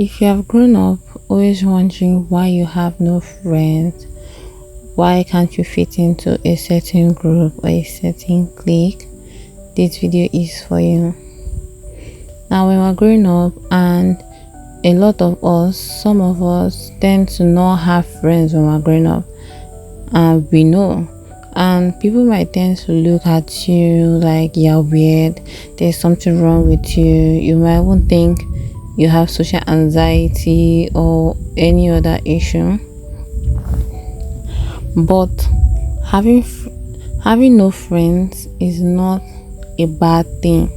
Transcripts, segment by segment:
If you have grown up always wondering why you have no friends, why can't you fit into a certain group or a certain clique, this video is for you. Now, when we're growing up, and a lot of us, some of us tend to not have friends when we're growing up, and we know. And people might tend to look at you like you're weird, there's something wrong with you. You might even think you have social anxiety or any other issue. But having having no friends is not a bad thing.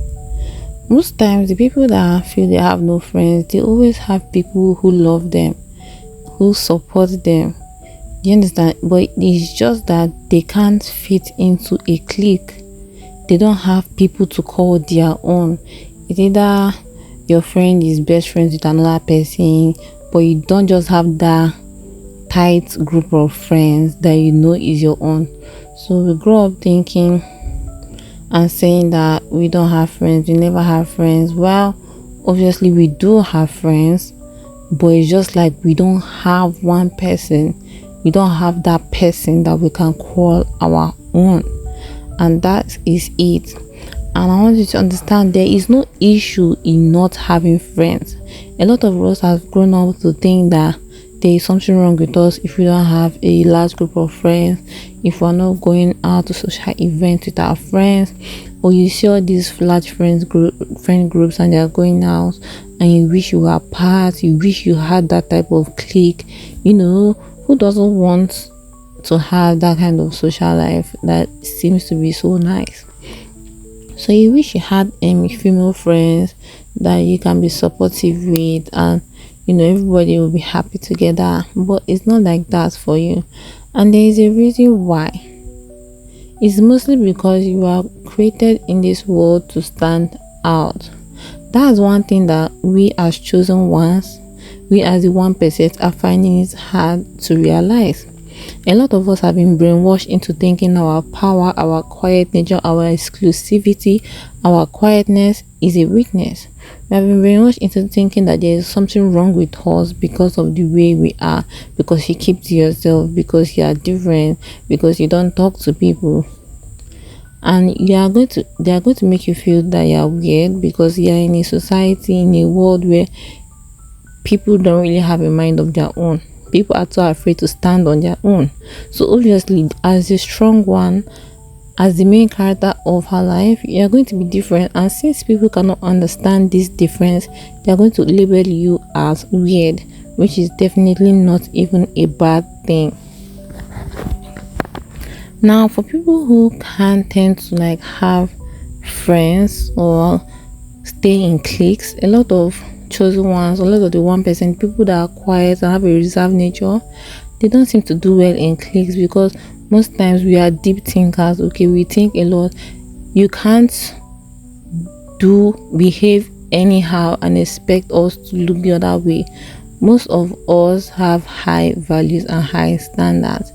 Most times, the people that feel they have no friends, they always have people who love them, who support them. Do you understand? But it's just that they can't fit into a clique. They don't have people to call their own. It's either your friend is best friends with another person, but you don't just have that tight group of friends that you know is your own. So we grow up thinking and saying that we don't have friends, we never have friends. Well, obviously we do have friends, but it's just like we don't have one person. We don't have that person that we can call our own. And that is it. And I want you to understand there is no issue in not having friends. A lot of us have grown up to think that there is something wrong with us if we don't have a large group of friends, if we're not going out to social events with our friends, or you see all these large friend groups and they're going out and you wish you were part, you wish you had that type of clique. Who doesn't want to have that kind of social life that seems to be so nice? So you wish you had female friends that you can be supportive with, and everybody will be happy together. But it's not like that for you, and there is a reason why. It's mostly because you are created in this world to stand out. That's one thing that we as chosen ones, we as the 1%, are finding it hard to realize. A lot of us have been brainwashed into thinking our power, our quiet nature, our exclusivity, our quietness is a weakness. We have been brainwashed into thinking that there is something wrong with us because of the way we are, because you keep to yourself, because you are different, because you don't talk to people. And they are going to make you feel that you are weird because you are in a society, in a world where people don't really have a mind of their own. People are too afraid to stand on their own. So obviously, as the strong one, as the main character of her life, you're going to be different. And since people cannot understand this difference, they're going to label you as weird, which is definitely not even a bad thing. Now, for people who can't tend to have friends or stay in cliques, a lot of chosen ones, a lot of the 1%, people that are quiet and have a reserved nature, they don't seem to do well in cliques because most times we are deep thinkers. Okay, we think a lot. You can't behave anyhow and expect us to look the other way. Most of us have high values and high standards.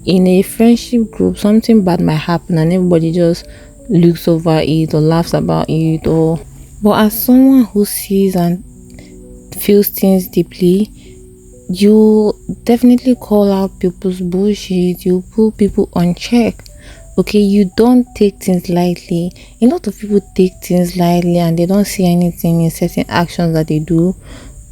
In a friendship group, something bad might happen and everybody just looks over it or laughs about it, but as someone who sees and feels things deeply, you definitely call out people's bullshit. You put people on check. Okay, you don't take things lightly. A lot of people take things lightly and they don't see anything in certain actions that they do.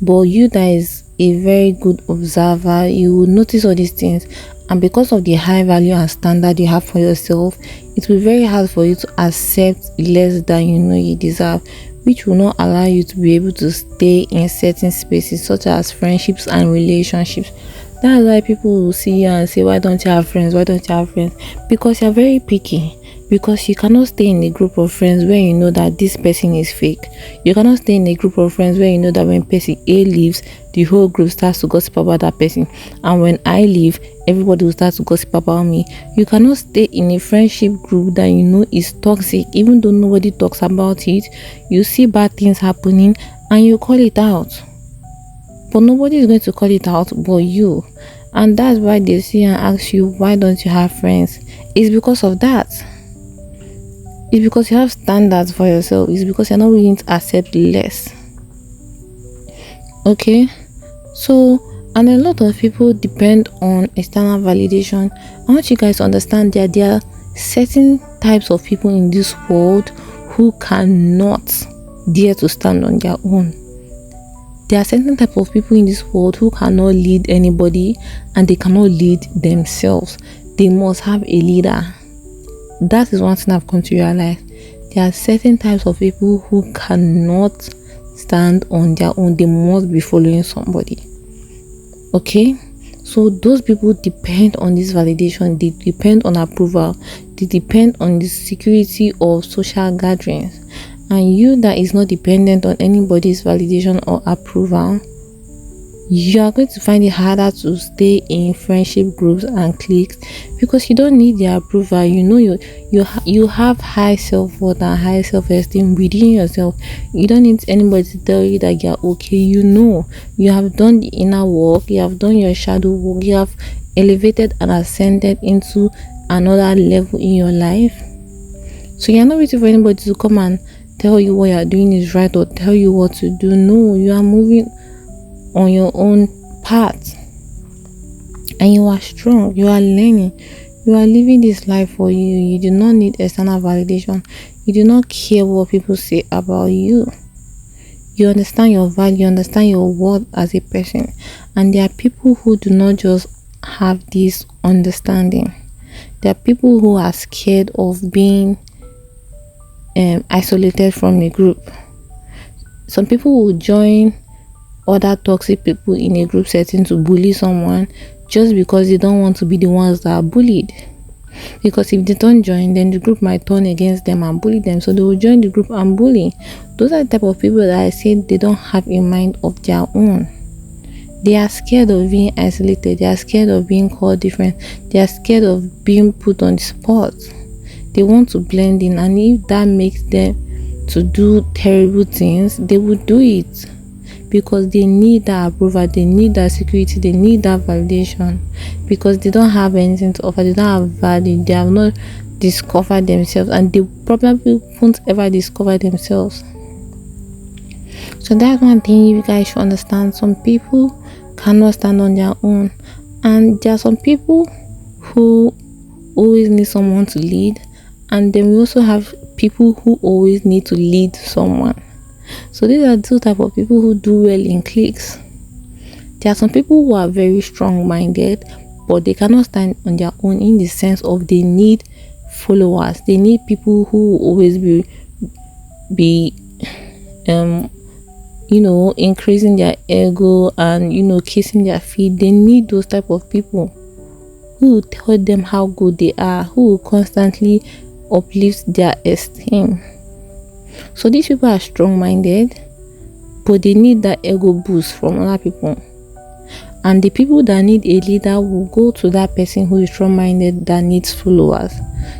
But you that is a very good observer, you will notice all these things. And because of the high value and standard you have for yourself, it will be very hard for you to accept less than you deserve, which will not allow you to be able to stay in certain spaces such as friendships and relationships. That's why people will see you and say, why don't you have friends? Why don't you have friends? Because you're very picky. Because you cannot stay in a group of friends where you know that this person is fake. You cannot stay in a group of friends where you know that when person A leaves, the whole group starts to gossip about that person. And when I leave, everybody will start to gossip about me. You cannot stay in a friendship group that you know is toxic, even though nobody talks about it. You see bad things happening and you call it out. But nobody is going to call it out but you. And that's why they see and ask you, why don't you have friends? It's because of that. It's because you have standards for yourself. It's because you're not willing to accept less. Okay, so and a lot of people depend on external validation. I want you guys to understand that there are certain types of people in this world who cannot dare to stand on their own. There are certain type of people in this world who cannot lead anybody, and they cannot lead themselves. They must have a leader. That is one thing I've come to realize. There are certain types of people who cannot stand on their own. They must be following somebody. Okay, so those people depend on this validation. They depend on approval. They depend on the security of social gatherings. And you that is not dependent on anybody's validation or approval, you are going to find it harder to stay in friendship groups and cliques, because you don't need their approval. You know, you have high self-worth and high self-esteem within yourself. You don't need anybody to tell you that you're okay. You know, you have done the inner work, you have done your shadow work, you have elevated and ascended into another level in your life. So you're not waiting for anybody to come and tell you what you're doing is right or tell you what to do. No, you are moving on your own path, and you are strong. You are learning. You are living this life for you. You do not need external validation. You do not care what people say about you. You understand your value. You understand your worth as a person. And there are people who do not just have this understanding. There are people who are scared of being isolated from a group. Some people will join other toxic people in a group setting to bully someone just because they don't want to be the ones that are bullied. Because if they don't join, then the group might turn against them and bully them. So they will join the group and bully. Those are the type of people that I say they don't have a mind of their own. They are scared of being isolated. They are scared of being called different. They are scared of being put on the spot. They want to blend in, and if that makes them to do terrible things, they will do it. Because they need that approval, they need that security, they need that validation, because they don't have anything to offer. They don't have value. They have not discovered themselves, and they probably won't ever discover themselves. So that's one thing you guys should understand. Some people cannot stand on their own, and there are some people who always need someone to lead, and then we also have people who always need to lead someone. So these are two type of people who do well in cliques. There are some people who are very strong-minded, but they cannot stand on their own, in the sense of they need followers. They need people who will always be increasing their ego and kissing their feet. They need those type of people who will tell them how good they are, who will constantly uplift their esteem. So these people are strong-minded, but they need that ego boost from other people. And the people that need a leader will go to that person who is strong-minded that needs followers.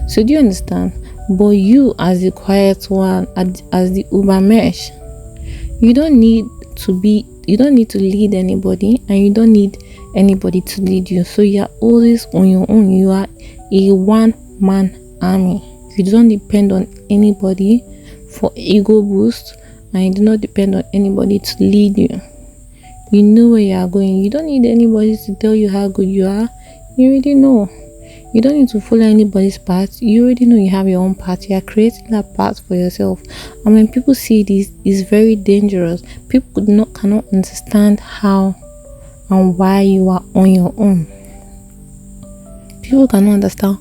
So do you understand? But you, as the quiet one, as the uber mesh, you don't need to lead anybody, and you don't need anybody to lead you. So you are always on your own. You are a one-man army. You don't depend on anybody for ego boost, and you do not depend on anybody to lead you. You know where you are going. You don't need anybody to tell you how good you are. You already know. You don't need to follow anybody's path. You already know you have your own path. You are creating that path for yourself. And when people see this, it's very dangerous. People cannot understand how and why you are on your own. People cannot understand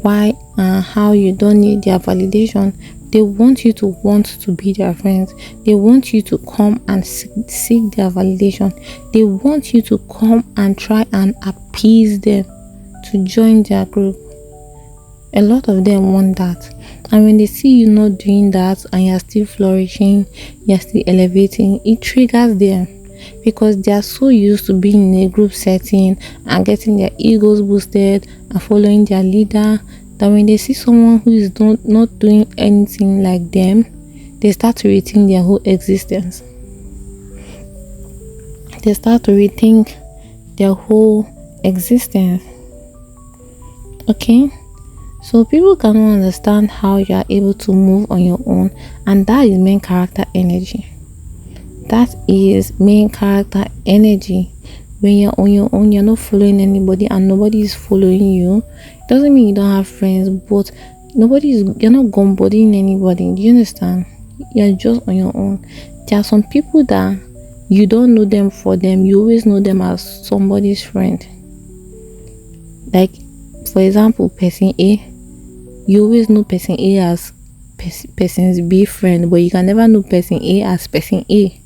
why and how you don't need their validation. They want you to want to be their friends. They want you to come and seek their validation. They want you to come and try and appease them to join their group. A lot of them want that. And when they see you not doing that and you're still flourishing, you're still elevating, it triggers them, because they are so used to being in a group setting and getting their egos boosted and following their leader, that when they see someone who is not doing anything like them, they start to rethink their whole existence. They start to rethink their whole existence. Okay? So people cannot understand how you are able to move on your own, and that is main character energy. That is main character energy. When you're on your own, you're not following anybody and nobody is following you. It doesn't mean you don't have friends, but you're not gumbodying anybody. Do you understand? You're just on your own. There are some people that you don't know them for them, you always know them as somebody's friend. Like, for example, person A, you always know person A as person's B friend, but you can never know person A as person A.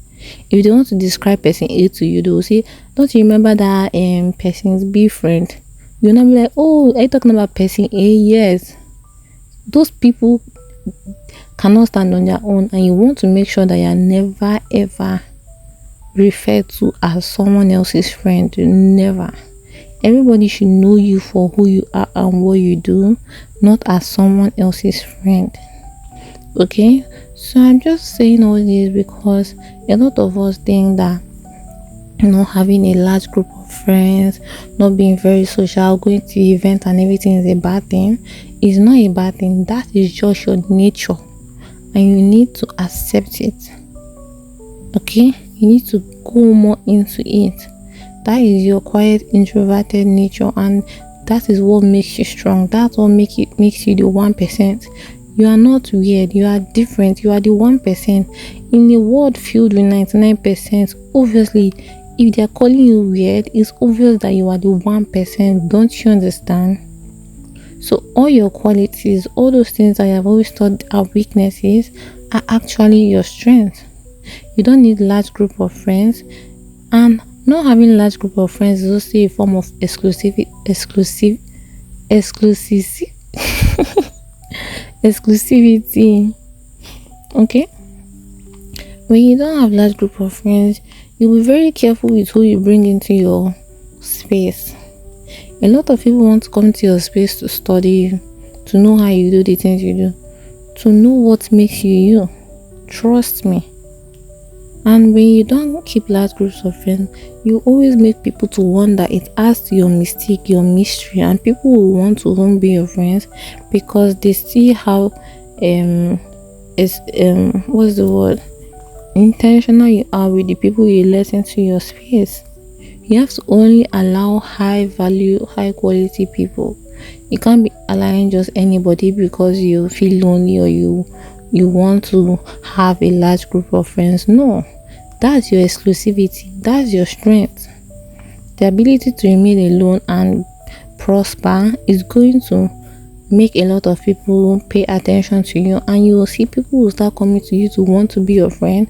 If they want to describe person A to you, they will say, don't you remember that person's B friend? You'll not be like, oh, are you talking about person A? Yes. Those people cannot stand on their own, and you want to make sure that you're never ever referred to as someone else's friend. Never. Everybody should know you for who you are and what you do, not as someone else's friend. Okay, so I'm just saying all this because a lot of us think that not having a large group of friends, not being very social, going to events and everything is a bad thing. It's not a bad thing. That is just your nature, and you need to accept it. Okay, you need to go more into it. That is your quiet, introverted nature, and that is what makes you strong. That's what makes you the 1%. You are not weird, you are different, you are the 1%. In a world filled with 99%, obviously, if they are calling you weird, it's obvious that you are the 1%. Don't you understand? So all your qualities, all those things that I have always thought are weaknesses, are actually your strengths. You don't need large group of friends, and not having large group of friends is also a form of exclusivity. Okay, when you don't have large group of friends, you'll be very careful with who you bring into your space. A lot of people want to come to your space to study you, to know how you do the things you do, to know what makes you you. Trust me. And when you don't keep large groups of friends, you always make people to wonder. It adds to your mystique, your mystery, and people will want to even be your friends because they see how what's the word, intentional you are with the people you let into your space. You have to only allow high value, high quality people. You can't be allowing just anybody because you feel lonely or you want to have a large group of friends. No, that's your exclusivity, that's your strength. The ability to remain alone and prosper is going to make a lot of people pay attention to you, and you will see people will start coming to you to want to be your friend.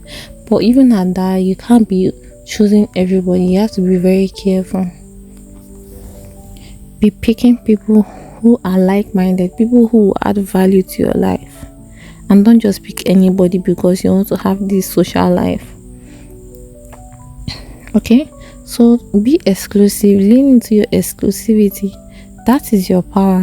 But even at that, you can't be choosing everybody. You have to be very careful. Be picking people who are like-minded, people who add value to your life, and don't just pick anybody because you want to have this social life. Okay, so be exclusive, lean into your exclusivity. That is your power.